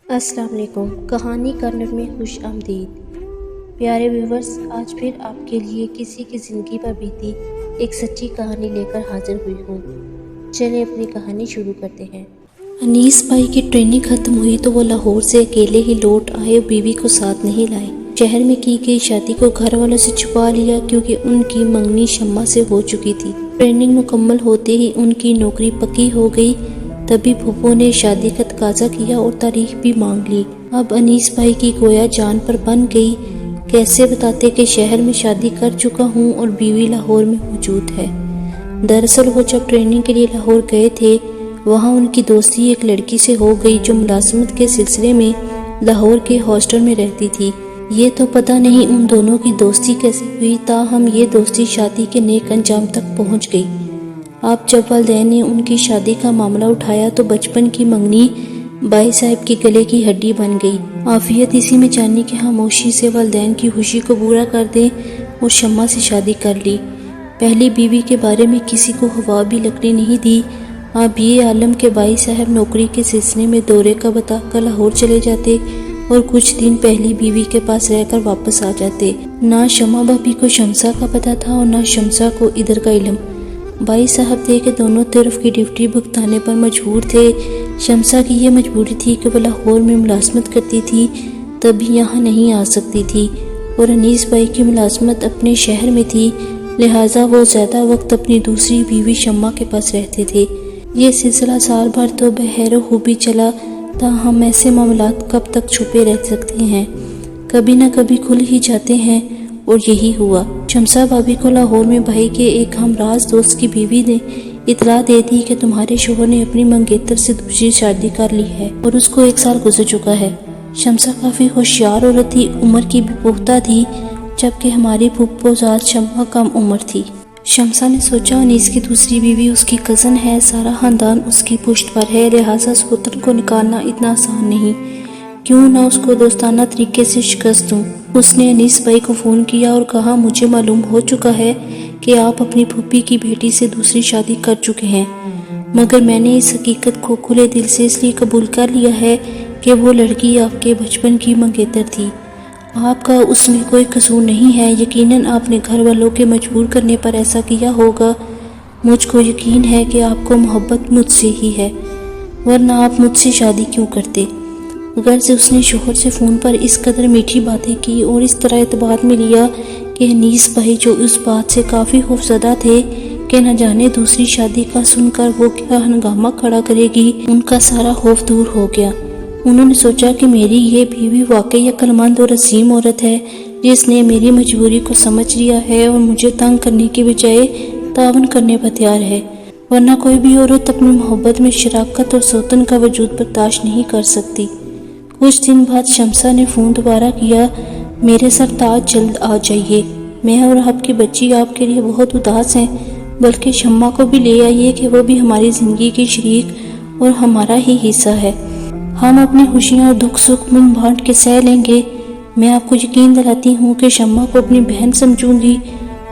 السلام علیکم۔ کہانی کارنر میں خوش آمدید۔ پیارے ویورز، آج پھر آپ کے لیے کسی کی زندگی پر بیتی ایک سچی کہانی لے کر حاضر ہوئی ہوں۔ چلیں اپنی کہانی شروع کرتے ہیں۔ انیس بھائی کی ٹریننگ ختم ہوئی تو وہ لاہور سے اکیلے ہی لوٹ آئے اور بیوی کو ساتھ نہیں لائے۔ شہر میں کی گئی شادی کو گھر والوں سے چھپا لیا کیونکہ ان کی منگنی شمع سے ہو چکی تھی۔ ٹریننگ مکمل ہوتے ہی ان کی نوکری پکی ہو گئی۔ تبھی پھوپھو نے شادی کا تقاضا کیا اور تاریخ بھی مانگ لی۔ اب انیس بھائی کی گویا جان پر بن گئی۔ کیسے بتاتے کہ شہر میں شادی کر چکا ہوں اور بیوی لاہور میں موجود ہے۔ دراصل وہ جب ٹریننگ کے لیے لاہور گئے تھے، وہاں ان کی دوستی ایک لڑکی سے ہو گئی جو ملازمت کے سلسلے میں لاہور کے ہاسٹل میں رہتی تھی۔ یہ تو پتہ نہیں ان دونوں کی دوستی کیسے ہوئی، تاہم یہ دوستی شادی کے نیک انجام تک پہنچ گئی۔ اب جب والدین نے ان کی شادی کا معاملہ اٹھایا تو بچپن کی منگنی بھائی صاحب کی گلے کی ہڈی بن گئی۔ عافیت اسی میں جانی کہ خاموشی سے والدین کی خوشی کو پورا کر دیں اور شمع سے شادی کر لی۔ پہلی بیوی کے بارے میں کسی کو ہوا بھی لگنے نہیں دی۔ اب یہ عالم کہ بھائی صاحب نوکری کے سلسلے میں دورے کا بتا کر لاہور چلے جاتے اور کچھ دن پہلی بیوی کے پاس رہ کر واپس آ جاتے۔ نہ شمع بھابی کو شمسا کا پتہ تھا اور نہ شمسا کو ادھر کا علم۔ بھائی صاحب تھے کہ دونوں طرف کی ڈیوٹی بھگتانے پر مجبور تھے۔ شمسا کی یہ مجبوری تھی کہ وہ لاہور میں ملازمت کرتی تھی، تب یہاں نہیں آ سکتی تھی، اور انیس بھائی کی ملازمت اپنے شہر میں تھی، لہٰذا وہ زیادہ وقت اپنی دوسری بیوی شمع کے پاس رہتے تھے۔ یہ سلسلہ سال بھر تو بخیر و خوبی چلا، تاہم ایسے معاملات کب تک چھپے رہ سکتے ہیں، کبھی نہ کبھی کھل ہی جاتے ہیں، اور یہی ہوا۔ شمسا بھابی کو لاہور میں بھائی کے ایک ہمراز دوست کی بیوی نے اطلاع دے دی کہ تمہارے شوہر نے اپنی منگیتر سے دوسری شادی کر لی ہے اور اس کو 1 سال گزر چکا ہے۔ شمسا کافی ہوشیار عورت تھی، عمر کی بھی پختہ تھی، جبکہ ہماری پھوپھو ذات شمع کم عمر تھی۔ شمسا نے سوچا انیس کی دوسری بیوی اس کی کزن ہے، سارا خاندان اس کی پشت پر ہے، لہٰذا سوتن کو نکالنا اتنا آسان نہیں، کیوں نہ اس کو دوستانہ طریقے سے شکست دوں۔ اس نے انیس بھائی کو فون کیا اور کہا مجھے معلوم ہو چکا ہے کہ آپ اپنی پھوپھی کی بیٹی سے دوسری شادی کر چکے ہیں، مگر میں نے اس حقیقت کو کھلے دل سے اس لیے قبول کر لیا ہے کہ وہ لڑکی آپ کے بچپن کی منگیتر تھی۔ آپ کا اس میں کوئی قصور نہیں ہے، یقیناً آپ نے گھر والوں کے مجبور کرنے پر ایسا کیا ہوگا۔ مجھ کو یقین ہے کہ آپ کو محبت مجھ سے ہی ہے، ورنہ آپ مجھ سے شادی کیوں کرتے۔ غرض اس نے شوہر سے فون پر اس قدر میٹھی باتیں کی اور اس طرح اعتبار میں لیا کہ انیس بھائی جو اس بات سے کافی خوفزدہ تھے کہ نہ جانے دوسری شادی کا سن کر وہ کیا ہنگامہ کھڑا کرے گی، ان کا سارا خوف دور ہو گیا۔ انہوں نے سوچا کہ میری یہ بیوی واقعی عقلمند اور عظیم عورت ہے، جس نے میری مجبوری کو سمجھ لیا ہے اور مجھے تنگ کرنے کی بجائے تعاون کرنے پر تیار ہے، ورنہ کوئی بھی عورت اپنی محبت میں شراکت اور سوتن کا وجود برداشت نہیں کر سکتی۔ کچھ دن بعد شمسا نے فون دوبارہ کیا، میرے سرتاج جلد آ جائیے، میں اور آپ کی بچی آپ کے لیے بہت اداس ہیں، بلکہ شمع کو بھی لے آئیے کہ وہ بھی ہماری زندگی کی شریک اور ہمارا ہی حصہ ہے، ہم اپنی خوشیاں اور دکھ سکھ مل بانٹ کے سہ لیں گے۔ میں آپ کو یقین دلاتی ہوں کہ شمع کو اپنی بہن سمجھوں گی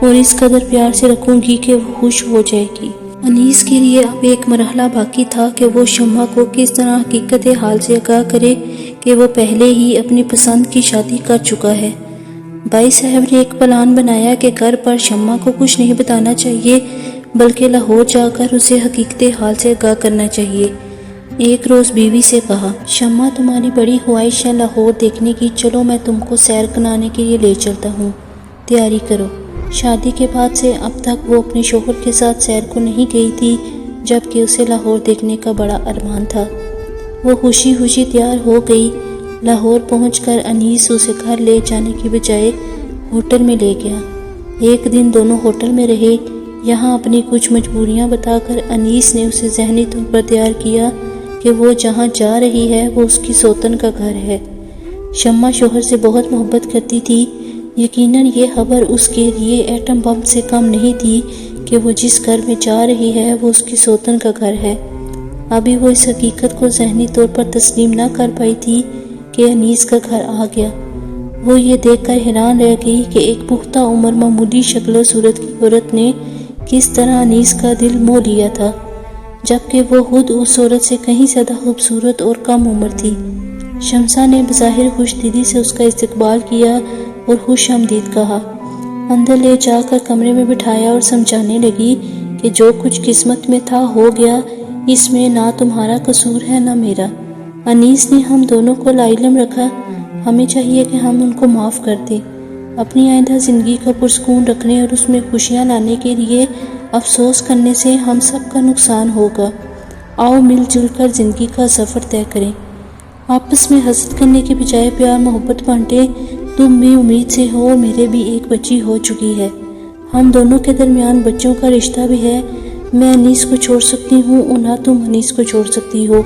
اور اس قدر پیار سے رکھوں گی کہ وہ خوش ہو جائے گی۔ انیس کے لیے اب ایک مرحلہ باقی تھا کہ وہ شمع کو کس طرح حقیقت حال سے آگاہ کرے کہ وہ پہلے ہی اپنی پسند کی شادی کر چکا ہے۔ بھائی صاحب نے ایک پلان بنایا کہ گھر پر شمع کو کچھ نہیں بتانا چاہیے، بلکہ لاہور جا کر اسے حقیقت حال سے آگاہ کرنا چاہیے۔ ایک روز بیوی سے کہا، شمع تمہاری بڑی خواہش ہے لاہور دیکھنے کی، چلو میں تم کو سیر کنانے کے لیے لے چلتا ہوں، تیاری کرو۔ شادی کے بعد سے اب تک وہ اپنے شوہر کے ساتھ سیر کو نہیں گئی تھی، جبکہ اسے لاہور دیکھنے کا بڑا ارمان تھا۔ وہ خوشی خوشی تیار ہو گئی۔ لاہور پہنچ کر انیس اسے گھر لے جانے کی بجائے ہوٹل میں لے گیا۔ ایک دن دونوں ہوٹل میں رہے۔ یہاں اپنی کچھ مجبوریاں بتا کر انیس نے اسے ذہنی طور پر تیار کیا کہ وہ جہاں جا رہی ہے وہ اس کی سوتن کا گھر ہے۔ شمع شوہر سے بہت محبت کرتی تھی، یقیناً یہ خبر اس کے لیے ایٹم بم سے کم نہیں تھی کہ وہ جس گھر میں جا رہی ہے وہ اس کی سوتن کا گھر ہے۔ ابھی وہ اس حقیقت کو ذہنی طور پر تسلیم نہ کر پائی تھی کہ انیس کا گھر آ گیا۔ وہ یہ دیکھ کر حیران رہ گئی کہ ایک پختہ عمر معمولی شکل و صورت کی عورت نے کس طرح انیس کا دل موہ لیا تھا، جبکہ وہ خود اس عورت سے کہیں زیادہ خوبصورت اور کم عمر تھی۔ شمسا نے بظاہر خوش دلی سے اس کا استقبال کیا اور خوش آمدید کہا۔ اندر لے جا کر کمرے میں بٹھایا اور سمجھانے لگی کہ جو کچھ قسمت میں تھا ہو گیا، اس میں نہ تمہارا قصور ہے نہ میرا۔ انیس نے ہم دونوں کو لاعلم رکھا، ہمیں چاہیے کہ ہم ان کو معاف کر دیں۔ اپنی آئندہ زندگی کا پرسکون رکھنے اور اس میں خوشیاں لانے کے لیے افسوس کرنے سے ہم سب کا نقصان ہوگا۔ آؤ مل جل کر زندگی کا سفر طے کریں، آپس میں حسد کرنے کے بجائے پیار محبت بانٹیں۔ تم بھی امید سے ہو، میرے بھی ایک بچی ہو چکی ہے، ہم دونوں کے درمیان بچوں کا رشتہ بھی ہے۔ میں انیس کو چھوڑ سکتی ہوں اور نہ تم انیس کو چھوڑ سکتی ہو،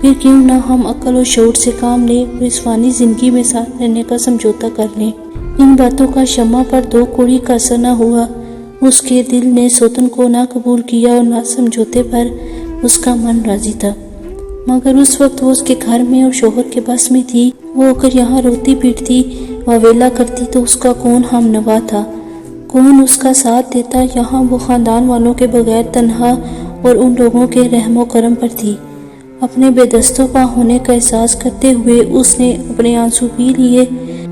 پھر کیوں نہ ہم عقل و شعور سے کام لیں اور اس فانی زندگی میں ساتھ رہنے کا سمجھوتا کر لیں۔ ان باتوں کا شمع پر دو کوڑی کا اثر نہ ہوا۔ اس کے دل نے سوتن کو نہ قبول کیا اور نہ سمجھوتے پر اس کا من راضی تھا، مگر اس وقت وہ اس کے گھر میں اور شوہر کے بس میں تھی۔ وہ اگر یہاں روتی پیٹتی واویلا کرتی تو اس کا کون ہم نوا تھا، کون اس کا ساتھ دیتا؟ یہاں وہ خاندان والوں کے بغیر تنہا اور ان لوگوں کے رحم و کرم پر تھی۔ اپنے بے دست و پا ہونے کا احساس کرتے ہوئے اس نے اپنے آنسو پی لیے۔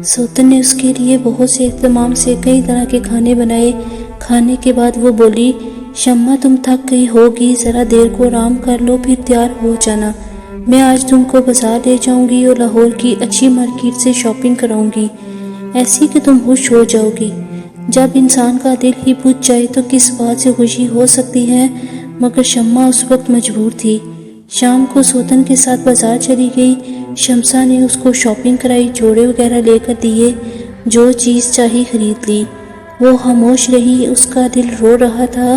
سوتن نے اس کے لیے بہت سے اہتمام سے کئی طرح کے کھانے بنائے۔ کھانے کے بعد وہ بولی، شمع تم تھک گئی ہوگی، ذرا دیر کو آرام کر لو پھر تیار ہو جانا۔ میں آج تم کو بازار لے جاؤں گی اور لاہور کی اچھی مارکیٹ سے شاپنگ کراؤں گی، ایسی کہ تم خوش ہو جاؤ گی۔ جب انسان کا دل ہی بجھ جائے تو کس بات سے خوشی ہو سکتی ہے؟ مگر شمع اس وقت مجبور تھی۔ شام کو سوتن کے ساتھ بازار چلی گئی۔ شمسا نے اس کو شاپنگ کرائی، جوڑے وغیرہ لے کر دیے، جو چیز چاہی خرید لی۔ وہ خاموش رہی، اس کا دل رو رہا تھا،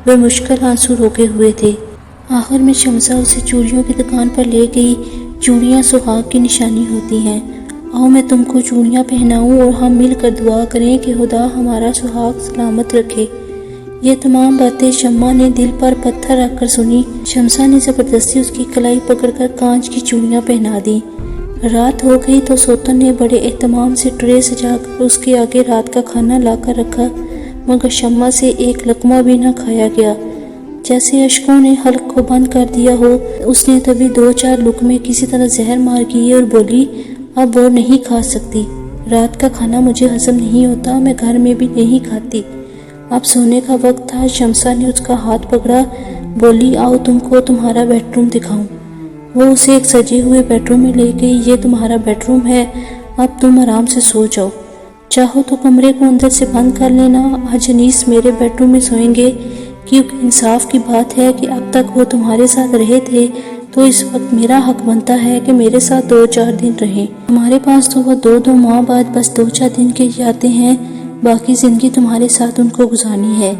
وہ مشکل آنسو روکے ہوئے تھے۔ آخر میں شمسا اسے چوڑیوں کی دکان پر لے گئی۔ چوڑیاں سہاگ کی نشانی ہوتی ہیں، آؤ میں تم کو چوڑیاں پہناؤں اور ہم مل کر دعا کریں کہ خدا ہمارا سہاگ سلامت رکھے۔ یہ تمام باتیں شمع نے دل پر پتھر رکھ کر سنی۔ شمسا نے زبردستی اس کی کلائی پکڑ کر کانچ کی چوڑیاں پہنا دی۔ رات ہو گئی تو سوتن نے بڑے اہتمام سے ٹرے سجا کر اس کے آگے رات کا کھانا لا کر رکھا، مگر شمع سے ایک لقمہ بھی نہ کھایا گیا۔ جیسے اشکوں نے حلق کو بند کر دیا ہو، اس نے تبھی 2-4 لقمے کسی طرح زہر مار کیے اور بولی، اب وہ نہیں کھا سکتی، رات کا کھانا مجھے ہضم نہیں ہوتا، میں گھر میں بھی نہیں کھاتی۔ اب سونے کا وقت تھا۔ شمسا نے اس کا ہاتھ پکڑا، بولی، آؤ تم کو تمہارا بیڈ روم دکھاؤں۔ وہ اسے ایک سجے ہوئے بیڈ روم میں لے گئی۔ یہ تمہارا بیڈ روم ہے، اب تم آرام سے سو جاؤ، چاہو تو کمرے کو اندر سے بند کر لینا۔ آج انیس میرے بیڈ روم میں سوئیں گے، کیونکہ انصاف کی بات ہے کہ اب تک وہ تمہارے ساتھ رہے تھے، تو اس وقت میرا حق بنتا ہے کہ میرے ساتھ 2-4 دن رہیں۔ ہمارے پاس تو وہ 2 ماہ بعد بس 2-4 دن کے آتے ہیں، باقی زندگی تمہارے ساتھ ان کو گزارنی ہے،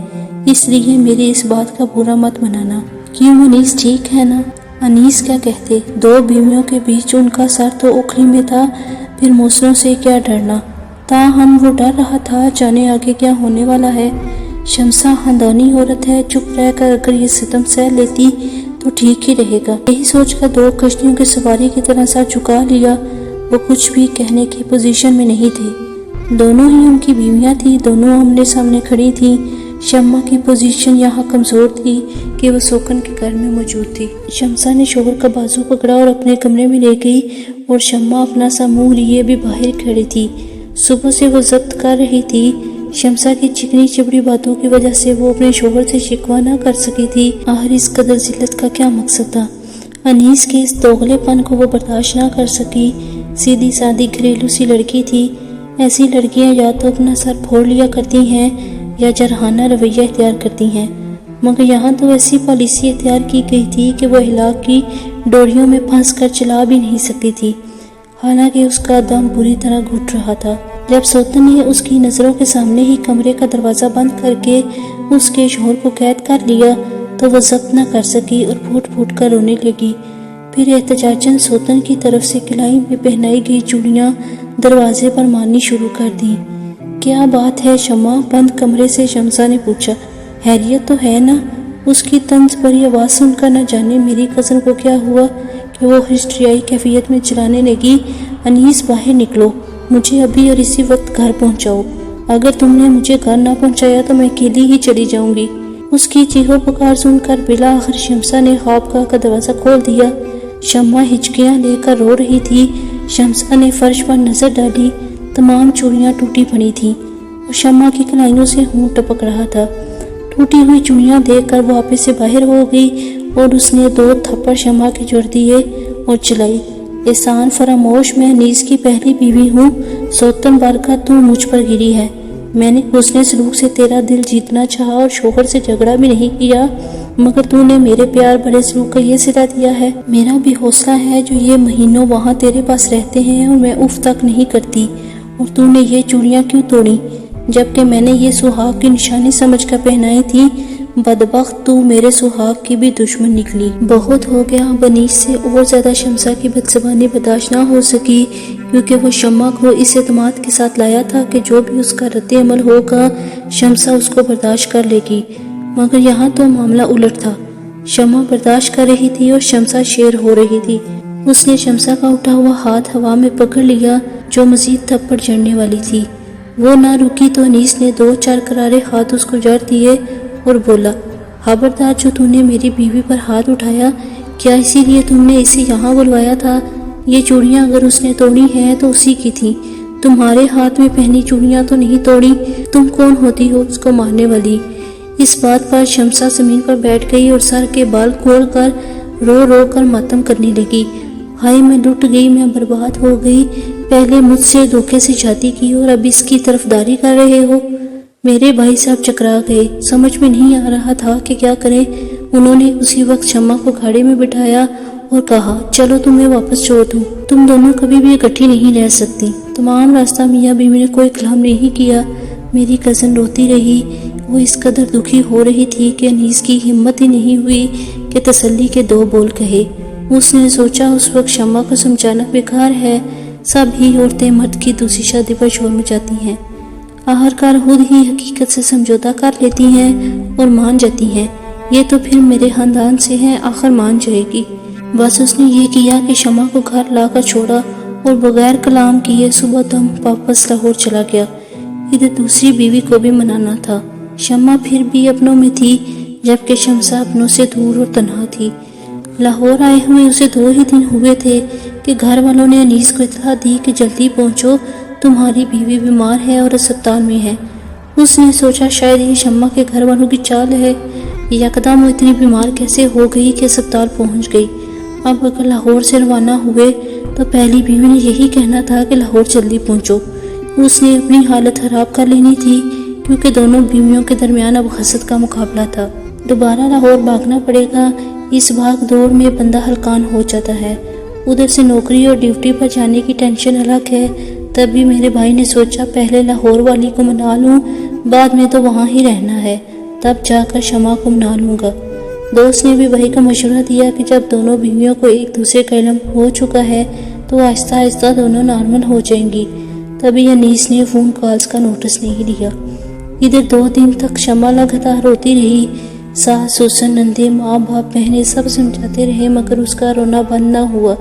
اس لیے میری اس بات کا برا مت منانا۔ کیوں انیس ٹھیک ہے نا؟ انیس کیا کہتے، 2 بیویوں کے بیچ ان کا سر تو اوکھلی میں تھا، پھر موسروں سے کیا ڈرنا؟ تاہم وہ ڈر رہا تھا، جانے آگے کیا ہونے والا ہے۔ شمسا خاندانی عورت ہے، چپ رہ کر اگر یہ ستم سہ لیتی تو ٹھیک ہی رہے گا۔ یہی سوچ کر 2 کشتیوں کی سواری کی طرح سر جھکا لیا۔ وہ کچھ بھی کہنے کی پوزیشن میں نہیں تھے، دونوں ہی ان کی بیویاں تھیں، دونوں آمنے سامنے کھڑی تھیں۔ شمع کی پوزیشن یہاں کمزور تھی کہ وہ سوکن کے گھر میں موجود تھی۔ شمسا نے شوہر کا بازو پکڑا اور اپنے کمرے میں لے گئی، اور شمع اپنا سا منہ لیے بھی باہر کھڑی تھی۔ صبح سے وہ ضبط کر رہی تھی، شمسا کی چکنی چپڑی باتوں کی وجہ سے وہ اپنے شوہر سے شکوہ نہ کر سکی تھی۔ آخر اس قدر ذلت کا کیا مقصد تھا؟ انیس کے اس دوغلے پن کو وہ برداشت نہ کر سکی۔ سیدھی سادی گھریلو سی لڑکی تھی، ایسی لڑکیاں یا تو اپنا سر پھوڑ لیا کرتی ہیں یا جرحانہ رویہ اختیار کرتی ہیں، مگر یہاں تو ایسی پالیسی اختیار کی گئی تھی کہ وہ ہلاک کی ڈوریوں میں پھنس کر چلا بھی نہیں سکتی تھی، حالانکہ اس کا دم بری طرح گھٹ رہا تھا۔ جب سوتن نے اس کی نظروں کے سامنے ہی کمرے کا دروازہ بند کر کے اس کے شوہر کو قید کر لیا تو وہ ضبط نہ کر سکی اور پھوٹ پھوٹ کر رونے لگی۔ پھر احتجاجاً سوتن کی طرف سے کلائی میں پہنائی گئی چوڑیاں دروازے پر مارنی شروع کر دیں۔ کیا بات ہے شمع؟ بند کمرے سے شمسا نے پوچھا۔ خیریت تو ہے نا؟ اس کی طنز بھری آواز سن کر نہ جانے میری کزن کو کیا ہوا کہ وہ ہسٹریائی کیفیت میں چلانے لگی، انیس باہر نکلو، مجھے ابھی اور اسی وقت گھر پہنچاؤ، اگر تم نے مجھے گھر نہ پہنچایا تو میں اکیلی ہی چلی جاؤں گی۔ اس کی چیخو پکار سن کر بالآخر شمسا نے خوابگاہ کا دروازہ کھول دیا۔ شمع ہچکیاں لے کر رو رہی تھی۔ شمسا نے فرش پر نظر ڈالی، تمام چوڑیاں ٹوٹی پڑی تھیں اور شمع کی کلائیوں سے ہونٹ ٹپک رہا تھا۔ ٹوٹی ہوئی چوڑیاں دیکھ کر وہ آپے سے باہر ہو گئی اور اس نے 2 تھپڑ شمع کے جڑ دیے اور چلائی، احسان فراموش، میں انیس کی پہلی بیوی ہوں، سوتن بار کا تو مجھ پر گری ہے۔ میں نے حسن سلوک سے تیرا دل جیتنا چاہا اور شوہر سے جھگڑا بھی نہیں کیا، مگر تو نے میرے پیار بڑے سلوک کا یہ صلہ دیا ہے۔ میرا بھی حوصلہ ہے جو یہ مہینوں وہاں تیرے پاس رہتے ہیں اور میں اف تک نہیں کرتی، اور تو نے یہ چوڑیاں کیوں توڑی جبکہ میں نے یہ سہاگ کی نشانی سمجھ کر پہنائی تھی؟ بدبخت، تو میرے سہاگ کی بھی دشمن نکلی۔ بہت ہو گیا، انیس سے اور زیادہ شمسا کی بدزبانی برداشت نہ ہو سکی، کیونکہ وہ شمع کو اس اعتماد کے ساتھ لایا تھا کہ جو بھی اس کا رد عمل ہوگا شمسا اس کو برداشت کر لے گی، مگر یہاں تو معاملہ الٹ تھا۔ شمع برداشت کر رہی تھی اور شمسا شیر ہو رہی تھی۔ اس نے شمسا کا اٹھا ہوا ہاتھ ہوا میں پکڑ لیا جو مزید تھپڑ جڑنے والی تھی۔ وہ نہ رکی تو انیس نے 2-4 کرارے ہاتھ اس کو جڑ دیے اور بولا، خبردار، جو تم نے میری بیوی پر ہاتھ اٹھایا، کیا اسی لیے تم نے اسے یہاں بلوایا تھا؟ یہ چوڑیاں اگر اس نے توڑی ہیں تو اسی کی تھیں، تمہارے ہاتھ میں پہنی چوڑیاں تو نہیں توڑی۔ تم کون ہوتی ہو اس کو مارنے والی؟ اس بات پر شمسا زمین پر بیٹھ گئی اور سر کے بال کھول کر رو رو کر ماتم کرنے لگی۔ ہائے، میں لٹ گئی، میں برباد ہو گئی، پہلے مجھ سے دھوکے سے شادی کی اور اب اس کی طرفداری کر رہے ہو۔ میرے بھائی صاحب چکرا گئے، سمجھ میں نہیں آ رہا تھا کہ کیا کریں۔ انہوں نے اسی وقت شمع کو گھاڑے میں بٹھایا اور کہا، چلو تمہیں واپس چھوڑ دوں، تم دونوں کبھی بھی اکٹھی نہیں رہ سکتی۔ تمام راستہ میاں بیوی نے کوئی کلام نہیں کیا۔ میری کزن روتی رہی، وہ اس قدر دکھی ہو رہی تھی کہ انیس کی ہمت ہی نہیں ہوئی کہ تسلی کے 2 بول کہے۔ اس نے سوچا اس وقت شمع کو سمجھانا بیکار ہے، سب ہی عورتیں مرد کی دوسری شادی پر شور مچاتی ہیں، آخرکار خود ہی حقیقت سے سمجھوتا کر لیتی ہیں اور مان جاتی ہیں۔ یہ تو پھر میرے خاندان سے ہے، آخر مان جائے گی۔ بس اس نے یہ کیا کہ شمع کو گھر لا کر چھوڑا اور بغیر کلام کیے صبح دم واپس لاہور چلا گیا۔ ادھر دوسری بیوی کو بھی منانا تھا۔ شمع پھر بھی اپنوں میں تھی، جبکہ شمسا اپنوں سے دور اور تنہا تھی۔ لاہور آئے ہوئے اسے 2 ہی دن ہوئے تھے کہ گھر والوں نے انیس کو اطلاع دی کہ جلدی پہنچو، تمہاری بیوی بیمار ہے اور اسپتال میں ہے۔ اس نے سوچا شاید یہ شمع کے گھر والوں کی چال ہے، یکدم وہ اتنی بیمار کیسے ہو گئی کہ اسپتال پہنچ گئی۔ اب اگر لاہور سے روانہ ہوئے تو پہلی بیوی نے یہی کہنا تھا کہ لاہور جلدی پہنچو۔ اس نے اپنی حالت خراب کر لینی تھی، کیونکہ دونوں بیویوں کے درمیان اب حسد کا مقابلہ تھا۔ دوبارہ لاہور بھاگنا پڑے گا، اس بھاگ دوڑ میں بندہ ہلکان ہو جاتا ہے۔ ادھر سے نوکری اور ڈیوٹی پر جانے کی ٹینشن الگ ہے۔ تب بھی میرے بھائی نے سوچا پہلے لاہور والی کو منا لوں، بعد میں تو وہاں ہی رہنا ہے، تب جا کر شمع کو منا لوں گا۔ دوست نے بھی بھائی کا مشورہ دیا کہ جب دونوں بیویوں کو ایک دوسرے کا علم ہو چکا ہے تو آہستہ آہستہ دونوں نارمل ہو جائیں گی۔ تبھی انیس نے فون کالز کا نوٹس نہیں لیا۔ ادھر 2 دن تک شمع لگاتار روتی رہی۔ ساس سسر نندے ماں باپ بہنیں سب سمجھاتے رہے مگر اس کا رونا بند نہ ہوا۔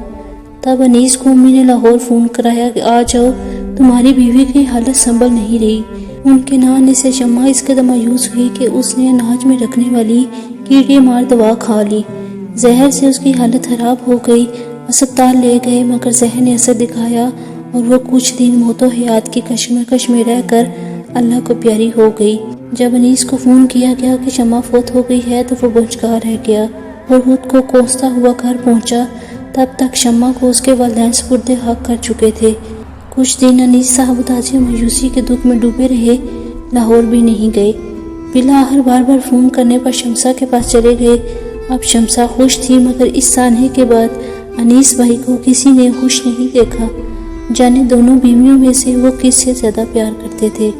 تب انیس کو امی نے لاہور فون کرایا کہ آ جاؤ، تمہاری بیوی کی حالت سنبھل نہیں رہی۔ ان کے نہ آنے سے شمع اس قدر مایوس ہوئی کہ اس نے اناج میں رکھنے والی کیڑے مار دوا کھا لی، زہر سے اس کی حالت خراب ہو گئی۔ اسپتال لے گئے مگر زہر نے اثر دکھایا اور وہ کچھ دن موت و حیات کی کشمکش میں رہ کر اللہ کو پیاری ہو گئی۔ جب انیس کو فون کیا گیا کہ شمع فوت ہو گئی ہے تو وہ بچگاہ رہ گیا اور خود کو کوستا ہوا گھر پہنچا۔ تب تک شمع کو اس کے والدین سپرد حق کر چکے تھے۔ کچھ دن انیس صاحب اداسی و مایوسی کے دکھ میں ڈوبے رہے، لاہور بھی نہیں گئے۔ بالآخر بار بار فون کرنے پر شمسا کے پاس چلے گئے۔ اب شمسا خوش تھی مگر اس سانحے کے بعد انیس بھائی کو کسی نے خوش نہیں دیکھا، جانے دونوں بیویوں میں سے وہ کس سے زیادہ پیار کرتے تھے۔